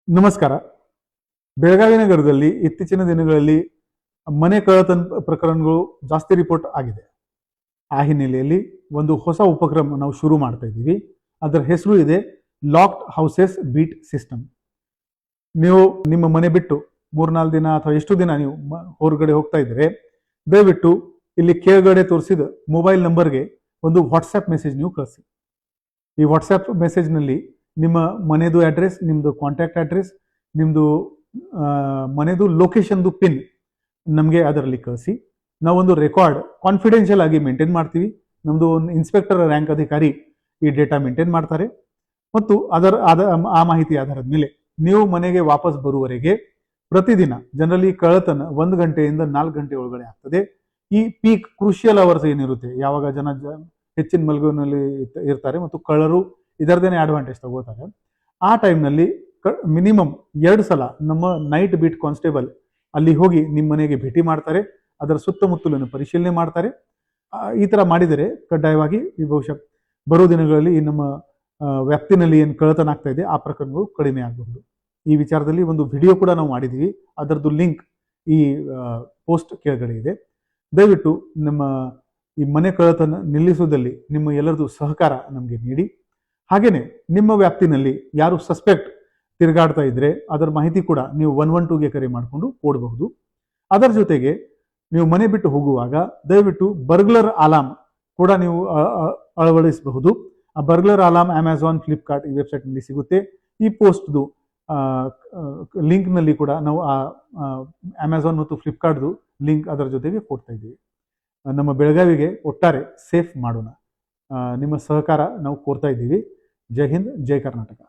ನಮಸ್ಕಾರ. ಬೆಳಗಾವಿ ನಗರದಲ್ಲಿ ಇತ್ತೀಚಿನ ದಿನಗಳಲ್ಲಿ ಮನೆ ಕಳ್ಳತನ ಪ್ರಕರಣಗಳು ಜಾಸ್ತಿ ರಿಪೋರ್ಟ್ ಆಗಿದೆ. ಆ ಹಿನ್ನೆಲೆಯಲ್ಲಿ ಒಂದು ಹೊಸ ಉಪಕ್ರಮ ನಾವು ಶುರು ಮಾಡ್ತಾ ಇದ್ದೀವಿ. ಅದರ ಹೆಸರು ಇದೆ ಲಾಕ್ಡ್ ಹೌಸಸ್ ಬೀಟ್ ಸಿಸ್ಟಮ್. ನೀವು ನಿಮ್ಮ ಮನೆ ಬಿಟ್ಟು 3-4 ದಿನ ಅಥವಾ ಎಷ್ಟು ದಿನ ನೀವು ಹೊರಗಡೆ ಹೋಗ್ತಾ ಇದ್ರೆ ದಯವಿಟ್ಟು ಇಲ್ಲಿ ಕೆಳಗಡೆ ತೋರಿಸಿದ ಮೊಬೈಲ್ ನಂಬರ್ಗೆ ಒಂದು ವಾಟ್ಸ್ಆ್ಯಪ್ ಮೆಸೇಜ್ ನೀವು ಕಳಿಸಿ. ಈ ವಾಟ್ಸ್ಆ್ಯಪ್ ಮೆಸೇಜ್ನಲ್ಲಿ ನಿಮ್ಮ ಮನೆದು ಅಡ್ರೆಸ್, ನಿಮ್ಮದು ಕಾಂಟ್ಯಾಕ್ಟ್ ಅಡ್ರೆಸ್, ನಿಮ್ಮದು ಮನೆದು ಲೊಕೇಶನ್ದು ಪಿನ್ ನಮಗೆ ಅದರಲ್ಲಿ ಕಳಿಸಿ. ನಾವೊಂದು ರೆಕಾರ್ಡ್ ಕಾನ್ಫಿಡೆನ್ಷಿಯಲ್ ಆಗಿ ಮೇಂಟೈನ್ ಮಾಡ್ತೀವಿ. ನಮ್ಮದು ಒಂದು ಇನ್ಸ್ಪೆಕ್ಟರ್ ರ್ಯಾಂಕ್ ಅಧಿಕಾರಿ ಈ ಡೇಟಾ ಮೇಂಟೈನ್ ಮಾಡ್ತಾರೆ ಮತ್ತು ಆ ಮಾಹಿತಿ ಆಧಾರದ ಮೇಲೆ ನೀವು ಮನೆಗೆ ವಾಪಸ್ ಬರುವವರೆಗೆ ಪ್ರತಿದಿನ ಜನರಲಿ ಕಳ್ಳತನ 1 ಗಂಟೆಯಿಂದ 4 ಗಂಟೆ ಒಳಗಡೆ ಆಗ್ತದೆ. ಈ ಪೀಕ್ ಕ್ರೂಷಿಯಲ್ ಅವರ್ಸ್ ಏನಿರುತ್ತೆ, ಯಾವಾಗ ಜನ ಹೆಚ್ಚಿನ ಮಲಗುವಿನಲ್ಲಿ ಇರ್ತಾರೆ ಮತ್ತು ಕಳ್ಳರು ಇದರದೇನೆ ಅಡ್ವಾಂಟೇಜ್ ತಗೋತಾರೆ, ಆ ಟೈಮ್ನಲ್ಲಿ ಮಿನಿಮಮ್ 2 ಸಲ ನಮ್ಮ ನೈಟ್ ಬೀಟ್ ಕಾನ್ಸ್ಟೇಬಲ್ ಅಲ್ಲಿ ಹೋಗಿ ನಿಮ್ಮ ಮನೆಗೆ ಭೇಟಿ ಮಾಡ್ತಾರೆ. ಅದರ ಸುತ್ತಮುತ್ತಲನ್ನು ಪರಿಶೀಲನೆ ಮಾಡ್ತಾರೆ. ಈ ಥರ ಮಾಡಿದರೆ ಕಡ್ಡಾಯವಾಗಿ ಈ ಬಹುಶಃ ಬರೋ ದಿನಗಳಲ್ಲಿ ಈ ನಮ್ಮ ವ್ಯಾಪ್ತಿನಲ್ಲಿ ಏನು ಕಳ್ಳತನ ಆಗ್ತಾ ಇದೆ ಆ ಪ್ರಕರಣಗಳು ಕಡಿಮೆ ಆಗಬಹುದು. ಈ ವಿಚಾರದಲ್ಲಿ ಒಂದು ವಿಡಿಯೋ ಕೂಡ ನಾವು ಮಾಡಿದ್ದೀವಿ. ಅದರದ್ದು ಲಿಂಕ್ ಈ ಪೋಸ್ಟ್ ಕೆಳಗಡೆ ಇದೆ. ದಯವಿಟ್ಟು ನಮ್ಮ ಈ ಮನೆ ಕಳ್ಳತನ ನಿಲ್ಲಿಸುವುದಲ್ಲಿ ನಿಮ್ಮ ಎಲ್ಲರದು ಸಹಕಾರ ನಮಗೆ ನೀಡಿ. ಹಾಗೆಯೇ ನಿಮ್ಮ ವ್ಯಾಪ್ತಿನಲ್ಲಿ ಯಾರು ಸಸ್ಪೆಕ್ಟ್ ತಿರುಗಾಡ್ತಾ ಇದ್ರೆ ಅದರ ಮಾಹಿತಿ ಕೂಡ ನೀವು 112ಗೆ ಕರೆ ಮಾಡಿಕೊಂಡು ಕೊಡಬಹುದು. ಅದರ ಜೊತೆಗೆ ನೀವು ಮನೆ ಬಿಟ್ಟು ಹೋಗುವಾಗ ದಯವಿಟ್ಟು ಬರ್ಗ್ಲರ್ ಅಲಾರ್ಮ್ ಕೂಡ ನೀವು ಅಳವಡಿಸಬಹುದು. ಆ ಬರ್ಗ್ಲರ್ ಅಲಾರ್ಮ್ ಅಮೆಝಾನ್, ಫ್ಲಿಪ್ಕಾರ್ಟ್ ಈ ವೆಬ್ಸೈಟ್ನಲ್ಲಿ ಸಿಗುತ್ತೆ. ಈ ಪೋಸ್ಟ್ದು ಲಿಂಕ್ನಲ್ಲಿ ಕೂಡ ನಾವು ಆ ಅಮೆಝಾನ್ ಮತ್ತು ಫ್ಲಿಪ್ಕಾರ್ಟ್ದು ಲಿಂಕ್ ಅದರ ಜೊತೆಗೆ ಕೊಡ್ತಾ ಇದ್ದೀವಿ. ನಮ್ಮ ಬೆಳಗಾವಿಗೆ ಒಟ್ಟಾರೆ ಸೇಫ್ ಮಾಡೋಣ. ನಿಮ್ಮ ಸಹಕಾರ ನಾವು ಕೋರ್ತಾ ಇದ್ದೀವಿ. ಜೈ ಹಿಂದ್, ಜೈ ಕರ್ನಾಟಕ.